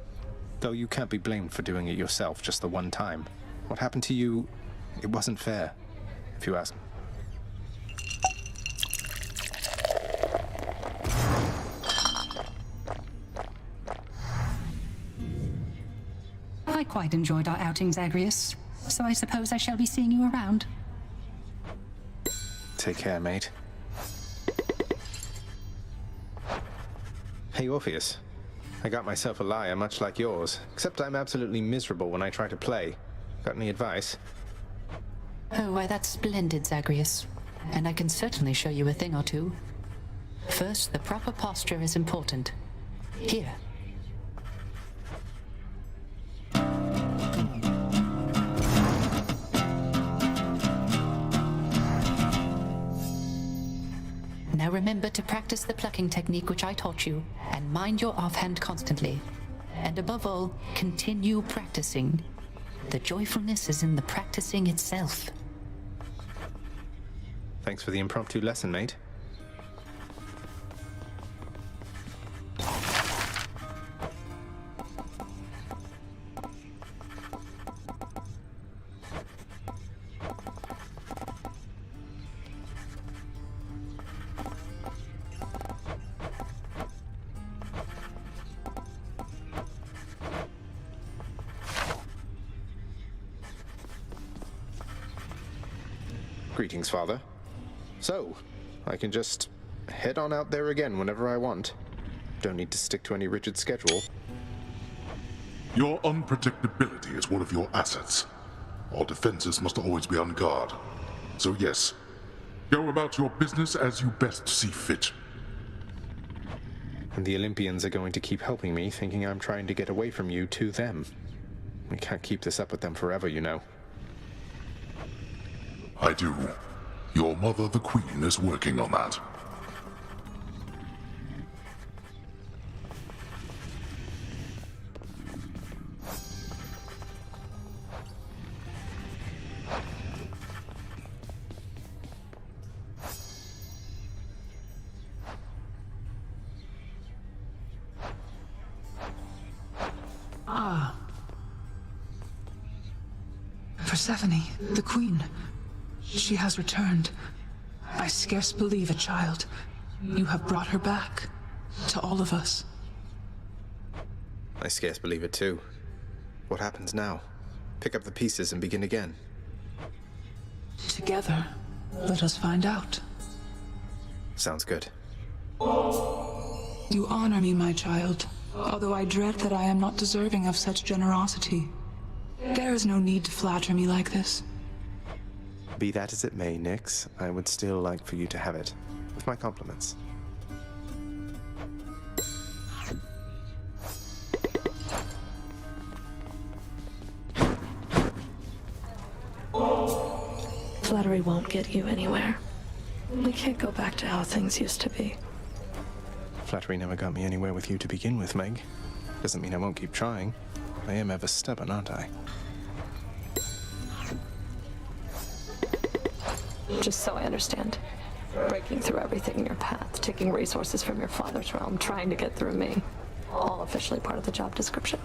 Though you can't be blamed for doing it yourself just the one time. What happened to you, it wasn't fair, if you ask. I quite enjoyed our outing, Zagreus, so I suppose I shall be seeing you around. Take care, mate. Hey, Orpheus. I got myself a lyre much like yours, except I'm absolutely miserable when I try to play. Got any advice? Oh, why, that's splendid, Zagreus. And I can certainly show you a thing or two. First, the proper posture is important. Here. Now remember to practice the plucking technique which I taught you, and mind your offhand constantly. And above all, continue practicing. The joyfulness is in the practicing itself. Thanks for the impromptu lesson, mate. Greetings, Father. So, I can just head on out there again whenever I want. Don't need to stick to any rigid schedule. Your unpredictability is one of your assets. Our defenses must always be on guard. So yes, go about your business as you best see fit. And the Olympians are going to keep helping me, thinking I'm trying to get away from you to them. We can't keep this up with them forever, you know. I do. Your mother, the Queen, is working on that. Ah. Persephone, the Queen. She has returned. I scarce believe it, child. You have brought her back. To all of us. I scarce believe it too. What happens now? Pick up the pieces and begin again. Together, let us find out. Sounds good. You honor me, my child, although I dread that I am not deserving of such generosity. There is no need to flatter me like this. Be that as it may, Nyx, I would still like for you to have it. With my compliments. Flattery won't get you anywhere. We can't go back to how things used to be. Flattery never got me anywhere with you to begin with, Meg. Doesn't mean I won't keep trying. I am ever stubborn, aren't I? Just so I understand. Breaking through everything in your path, taking resources from your father's realm, trying to get through me. All officially part of the job description.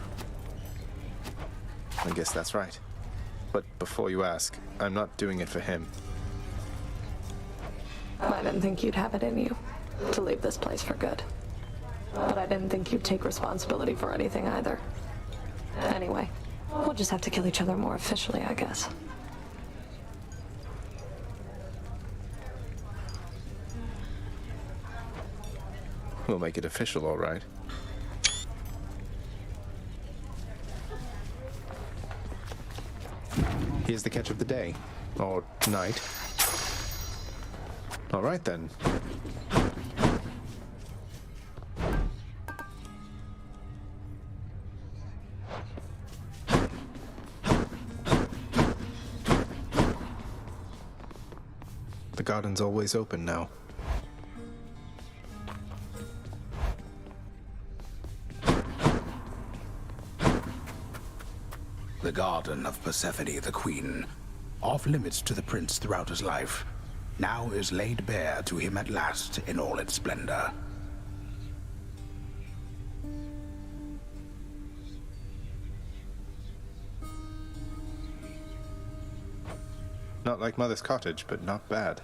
I guess that's right. But before you ask, I'm not doing it for him. I didn't think you'd have it in you to leave this place for good. But I didn't think you'd take responsibility for anything either. Anyway, we'll just have to kill each other more officially, I guess. We'll make it official, all right. Here's the catch of the day. Or night. All right, then. The garden's always open now. The garden of Persephone the Queen, off limits to the prince throughout his life, now is laid bare to him at last in all its splendor. Not like Mother's cottage, but not bad.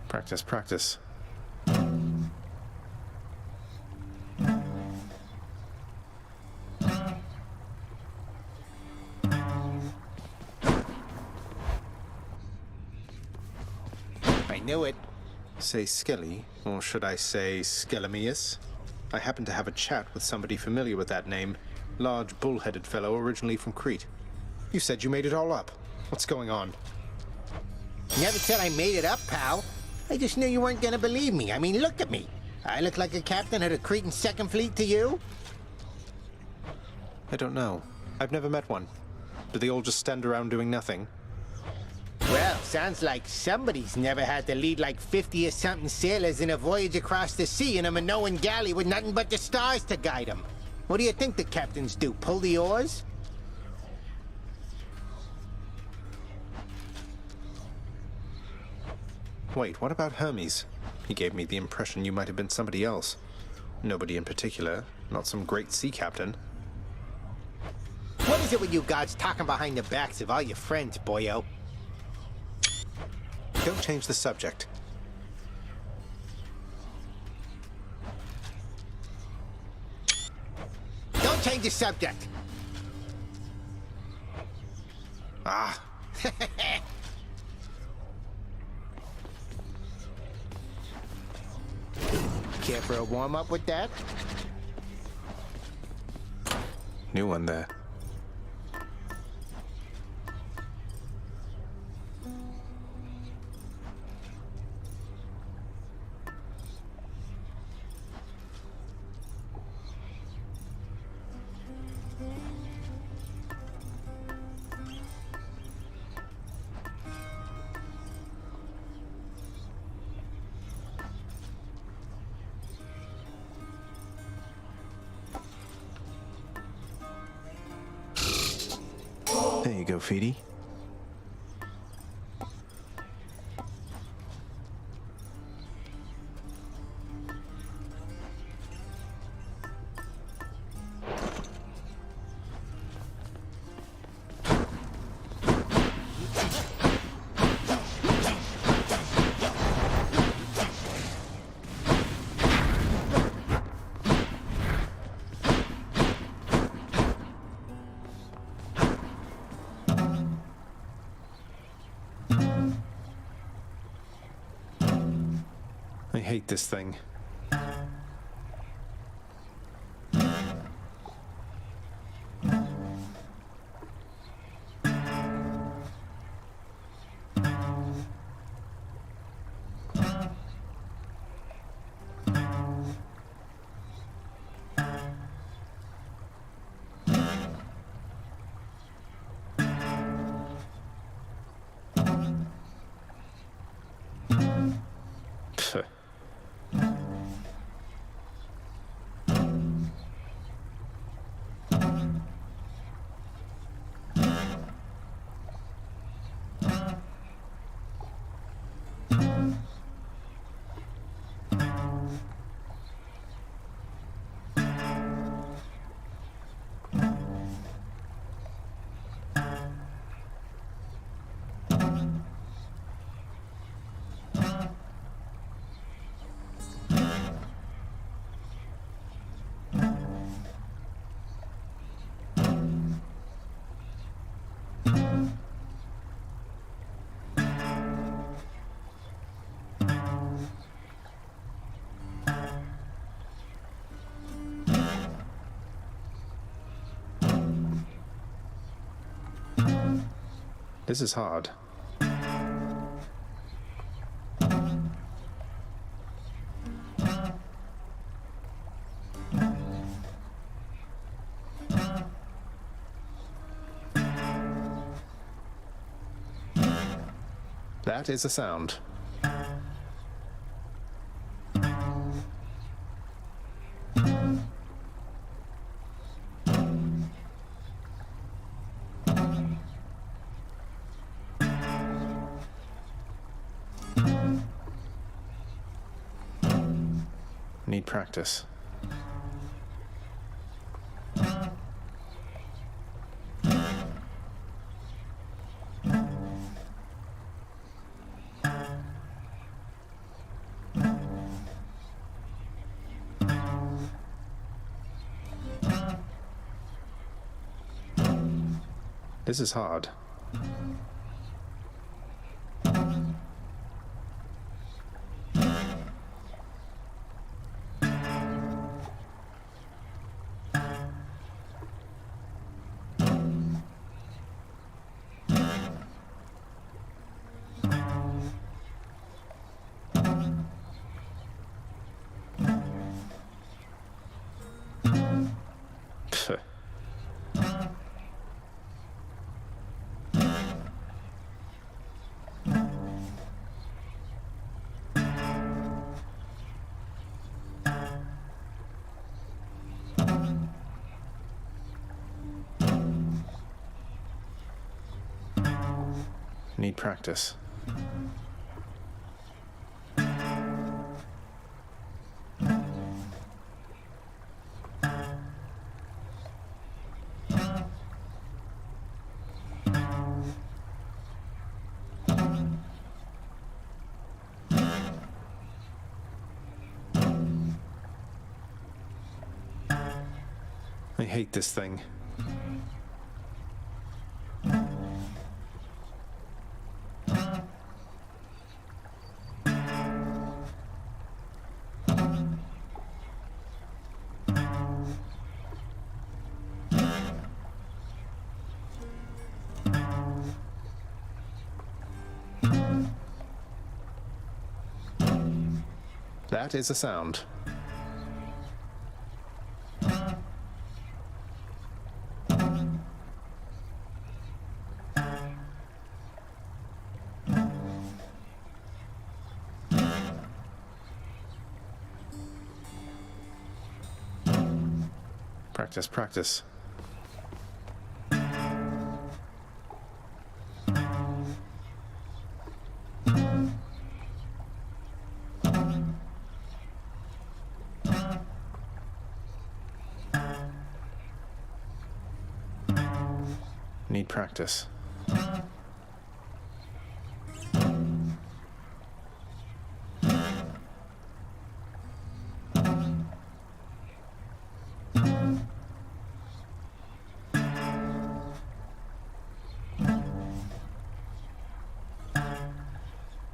Practice, practice. I knew it. Say Skelly, or should I say Skelemius? I happen to have a chat with somebody familiar with that name. Large, bull-headed fellow originally from Crete. You said you made it all up. What's going on? Never said I made it up, pal. I just knew you weren't gonna believe me. I mean, look at me. I look like a captain of the Cretan Second Fleet to you? I don't know. I've never met one. Do they all just stand around doing nothing? Well, sounds like somebody's never had to lead like 50 or something sailors in a voyage across the sea in a Minoan galley with nothing but the stars to guide them. What do you think the captains do? Pull the oars? Wait, what about Hermes? He gave me the impression you might have been somebody else. Nobody in particular, not some great sea captain. What is it with you gods talking behind the backs of all your friends, boyo? Don't change the subject. Don't change the subject! Ah. Care for a warm-up with that? New one there. There you go, Feedy. I hate this thing. This is hard. That is a sound. Need practice. This is hard. Need practice. I hate this thing. That is a sound. Practice, practice. Need practice.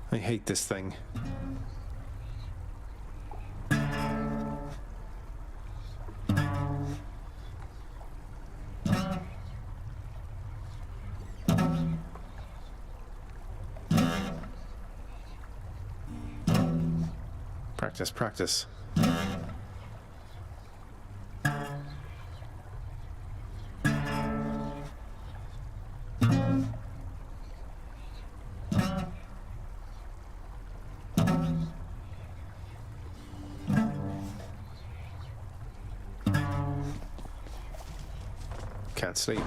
I hate this thing. Practice, practice. Can't sleep.